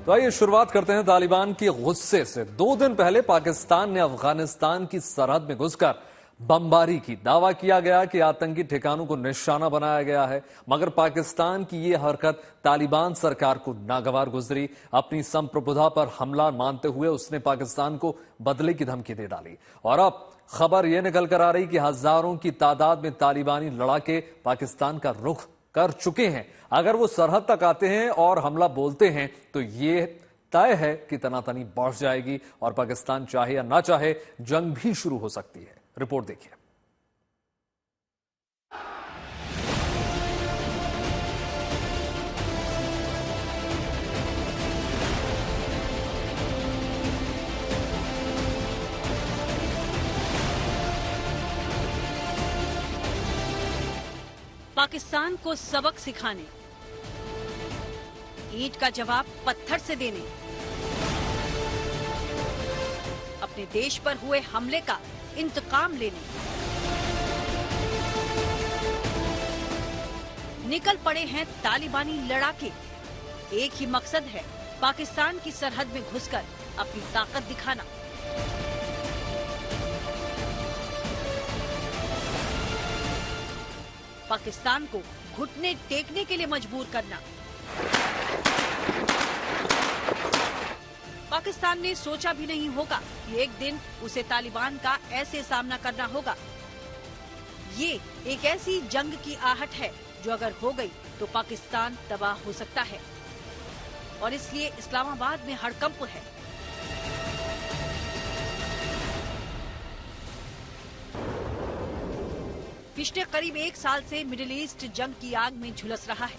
तो आइए शुरुआत करते हैं तालिबान की गुस्से से। 2 दिन पहले पाकिस्तान ने अफगानिस्तान की सरहद में घुसकर बमबारी की। दावा किया गया कि आतंकी ठिकानों को निशाना बनाया गया है, मगर पाकिस्तान की ये हरकत तालिबान सरकार को नागवार गुजरी। अपनी संप्रभुता पर हमला मानते हुए उसने पाकिस्तान को बदले की धमकी दे डाली। और अब खबर यह निकल कर आ रही कि हजारों की तादाद में तालिबानी लड़ाके पाकिस्तान का रुख कर चुके हैं। अगर वो सरहद तक आते हैं और हमला बोलते हैं तो ये तय है कि तनातनी बढ़ जाएगी और पाकिस्तान चाहे या ना चाहे जंग भी शुरू हो सकती है। रिपोर्ट देखिए। पाकिस्तान को सबक सिखाने, ईंट का जवाब पत्थर से देने, अपने देश पर हुए हमले का इंतकाम लेने निकल पड़े हैं तालिबानी लड़ाके। एक ही मकसद है, पाकिस्तान की सरहद में घुसकर अपनी ताकत दिखाना। पाकिस्तान को घुटने टेकने के लिए मजबूर करना। पाकिस्तान ने सोचा भी नहीं होगा कि एक दिन उसे तालिबान का ऐसे सामना करना होगा। ये एक ऐसी जंग की आहट है जो अगर हो गई तो पाकिस्तान तबाह हो सकता है और इसलिए इस्लामाबाद में हड़कंप है। पिछले करीब 1 साल से मिडिल ईस्ट जंग की आग में झुलस रहा है।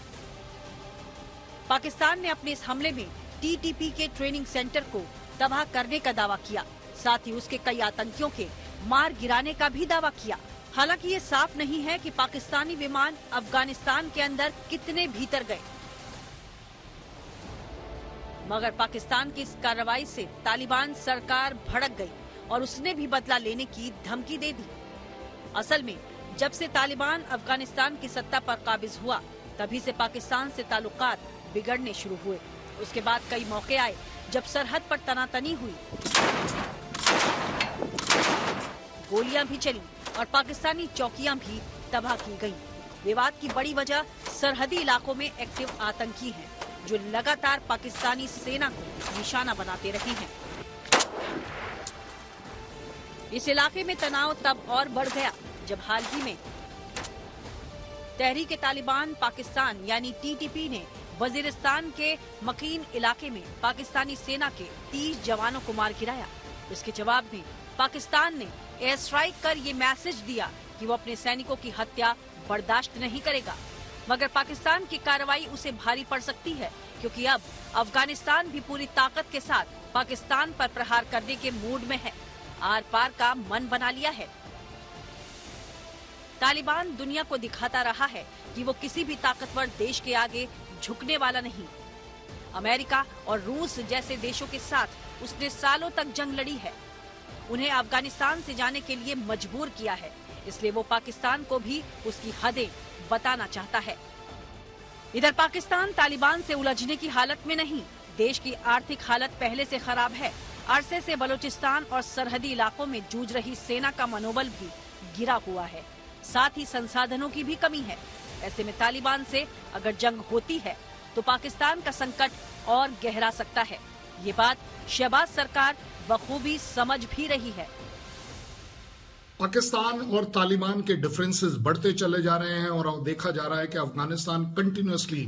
पाकिस्तान ने अपने इस हमले में टीटीपी के ट्रेनिंग सेंटर को तबाह करने का दावा किया, साथ ही उसके कई आतंकियों के मार गिराने का भी दावा किया। हालांकि ये साफ नहीं है कि पाकिस्तानी विमान अफगानिस्तान के अंदर कितने भीतर गए, मगर पाकिस्तान की इस कार्रवाई से तालिबान सरकार भड़क गई और उसने भी बदला लेने की धमकी दे दी। असल में जब से तालिबान अफगानिस्तान की सत्ता पर काबिज हुआ, तभी से पाकिस्तान से ताल्लुकात बिगड़ने शुरू हुए। उसके बाद कई मौके आए जब सरहद पर तनातनी हुई, गोलियां भी चली और पाकिस्तानी चौकियां भी तबाह की गईं। विवाद की बड़ी वजह सरहदी इलाकों में एक्टिव आतंकी हैं, जो लगातार पाकिस्तानी सेना को निशाना बनाते रहे हैं। इस इलाके में तनाव तब और बढ़ गया जब हाल ही में तहरीक तालिबान पाकिस्तान यानी टीटीपी ने वजीरिस्तान के मकीन इलाके में पाकिस्तानी सेना के 30 जवानों को मार गिराया। इसके जवाब में पाकिस्तान ने एयर स्ट्राइक कर ये मैसेज दिया कि वो अपने सैनिकों की हत्या बर्दाश्त नहीं करेगा। मगर पाकिस्तान की कार्रवाई उसे भारी पड़ सकती है, क्योंकि अब अफगानिस्तान भी पूरी ताकत के साथ पाकिस्तान पर प्रहार करने के मूड में है। आर पार का मन बना लिया है। तालिबान दुनिया को दिखाता रहा है कि वो किसी भी ताकतवर देश के आगे झुकने वाला नहीं। अमेरिका और रूस जैसे देशों के साथ उसने सालों तक जंग लड़ी है, उन्हें अफगानिस्तान से जाने के लिए मजबूर किया है। इसलिए वो पाकिस्तान को भी उसकी हदें बताना चाहता है। इधर पाकिस्तान तालिबान से उलझने की हालत में नहीं, देश की आर्थिक हालत पहले से खराब है। अरसे से बलूचिस्तान और सरहदी इलाकों में जूझ रही सेना का मनोबल भी गिरा हुआ है, साथ ही संसाधनों की भी कमी है। ऐसे में तालिबान से अगर जंग होती है तो पाकिस्तान का संकट और गहरा सकता है। ये बात शहबाज सरकार बखूबी समझ भी रही है। पाकिस्तान और तालिबान के डिफरेंसेस बढ़ते चले जा रहे हैं और देखा जा रहा है कि अफगानिस्तान कंटिन्यूअसली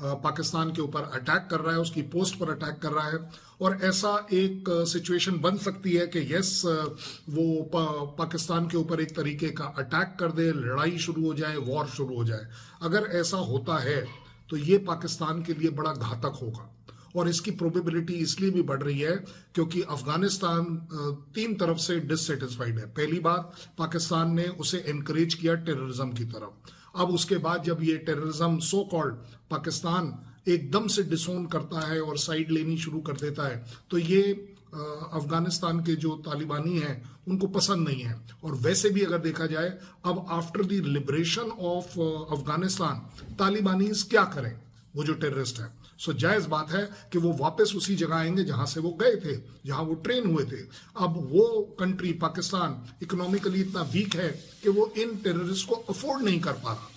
पाकिस्तान के ऊपर अटैक कर रहा है, उसकी पोस्ट पर अटैक कर रहा है। और ऐसा एक सिचुएशन बन सकती है कि यस, वो पाकिस्तान के ऊपर एक तरीके का अटैक कर दे, लड़ाई शुरू हो जाए, वॉर शुरू हो जाए। अगर ऐसा होता है तो ये पाकिस्तान के लिए बड़ा घातक होगा और इसकी प्रोबेबिलिटी इसलिए भी बढ़ रही है क्योंकि अफगानिस्तान 3 तरफ से डिससेटिस्फाइड है। पहली बात, पाकिस्तान ने उसे एनकरेज किया टेररिज्म की तरफ। अब उसके बाद जब ये टेररिज्म सो कॉल्ड पाकिस्तान एकदम से डिसोन करता है और साइड लेनी शुरू कर देता है, तो ये अफगानिस्तान के जो तालिबानी हैं उनको पसंद नहीं है। और वैसे भी अगर देखा जाए, अब after the liberation of Afghanistan Talibanis क्या करें, वो जो टेररिस्ट है। सो जायज बात है कि वो वापस उसी जगह आएंगे जहां से वो गए थे, जहां वो ट्रेन हुए थे। अब वो कंट्री पाकिस्तान इकोनॉमिकली इतना वीक है कि वो इन टेररिस्ट को अफोर्ड नहीं कर पा रहा,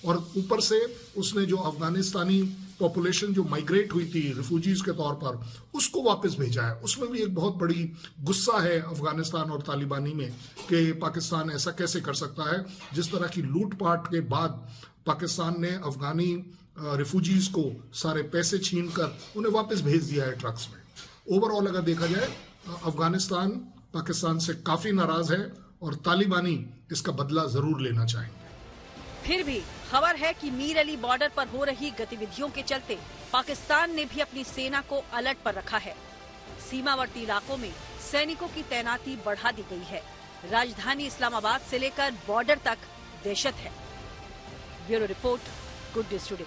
और ऊपर से उसने जो अफगानिस्तानी पॉपुलेशन जो माइग्रेट हुई थी रिफ्यूजीज के तौर पर, उसको वापस भेजा है। उसमें भी एक बहुत बड़ी गुस्सा है अफगानिस्तान और तालिबानी में कि पाकिस्तान ऐसा कैसे कर सकता है। जिस तरह की लूटपाट के बाद पाकिस्तान ने अफगानी रिफ्यूजीज को सारे पैसे छीन कर उन्हें वापस भेज दिया है ट्रक्स में। ओवरऑल अगर देखा जाए अफगानिस्तान पाकिस्तान से काफी नाराज है और तालिबानी इसका बदला जरूर लेना चाहेंगे। फिर भी खबर है कि मीर अली बॉर्डर पर हो रही गतिविधियों के चलते पाकिस्तान ने भी अपनी सेना को अलर्ट पर रखा है। सीमावर्ती इलाकों में सैनिकों की तैनाती बढ़ा दी गई है। राजधानी इस्लामाबाद से लेकर बॉर्डर तक दहशत है। Bureau report, good news today.